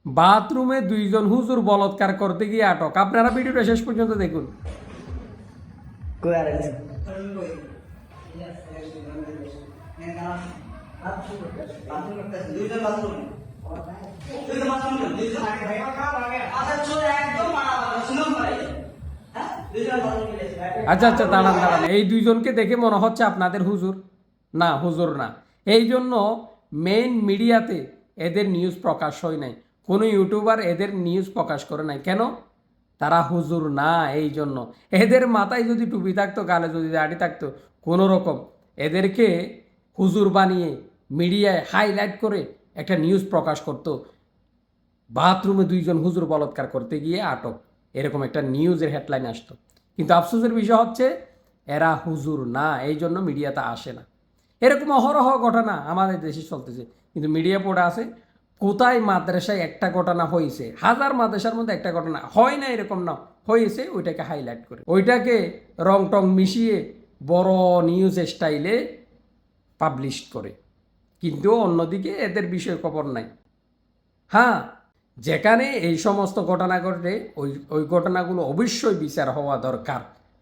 বাথরুমে দুইজন হুজুর বলৎকার করতে গিয়ে আটক। আপনারা ভিডিওটা শেষ পর্যন্ত দেখুন। আচ্ছা আচ্ছা, দাঁড়ান দাঁড়ান, এই দুইজনকে দেখে মনে হচ্ছে আপনাদের হুজুর। না, হুজুর না। এই জন্য মেইন মিডিয়াতে এদের নিউজ প্রকাশ হয় নাই, কোনো ইউটিউবার এদের নিউজ প্রকাশ করে নাই। কেন? তারা হুজুর না। এই জন্য এদের মাথায় যদি টুপি থাকতো, গালে যদি দাড়ি থাকতো, কোনো রকম এদেরকে হুজুর বানিয়ে মিডিয়ায় হাইলাইট করে একটা নিউজ প্রকাশ করতো, বাথরুমে দুইজন হুজুর বলৎকার করতে গিয়ে আটক, এরকম একটা নিউজের হেডলাইন আসতো। কিন্তু আফসোসের বিষয় হচ্ছে এরা হুজুর না, এই জন্য মিডিয়াতে আসে না। এরকম অহরহ ঘটনা আমাদের দেশে চলতেছে, কিন্তু মিডিয়া পড়ে আছে। কোথায় মাদ্রাসায় একটা ঘটনা হয়েছে, হাজার মাদ্রাসার মধ্যে একটা ঘটনা হয় না এরকম না, হয়েছে, ওইটাকে হাইলাইট করে, ওইটাকে রং টং মিশিয়ে বড় নিউজ স্টাইলে পাবলিশ করে। কিন্তু অন্যদিকে এদের বিষয়ে খবর নাই। হ্যাঁ, যেখানে এই সমস্ত ঘটনা ঘটে ওই ওই ঘটনাগুলো অবশ্যই বিচার হওয়া দরকার।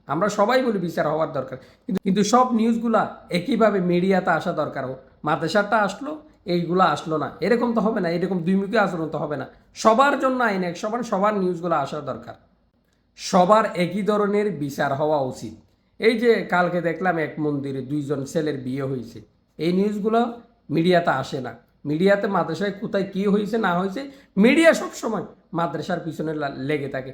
আমরা সবাই বলি বিচার হওয়ার দরকার, কিন্তু সব নিউজগুলা একইভাবে মিডিয়াতে আসা দরকার। মাদ্রাসাটা আসলো, এইগুলো আসলো না, এরকম তো হবে না। এরকম দুইমুখী আচরণ তো হবে না। সবার জন্য আইন এক সমান, সবার নিউজগুলো আসা দরকার, সবার একই ধরনের বিচার হওয়া উচিত। এই যে কালকে দেখলাম এক মন্দিরে দুইজন ছেলের বিয়ে হয়েছে, এই নিউজগুলো মিডিয়াতে আসে না। মিডিয়াতে মাদ্রাসায় কোথায় কী হয়েছে না হয়েছে, মিডিয়া সবসময় মাদ্রাসার পিছনে লেগে থাকে।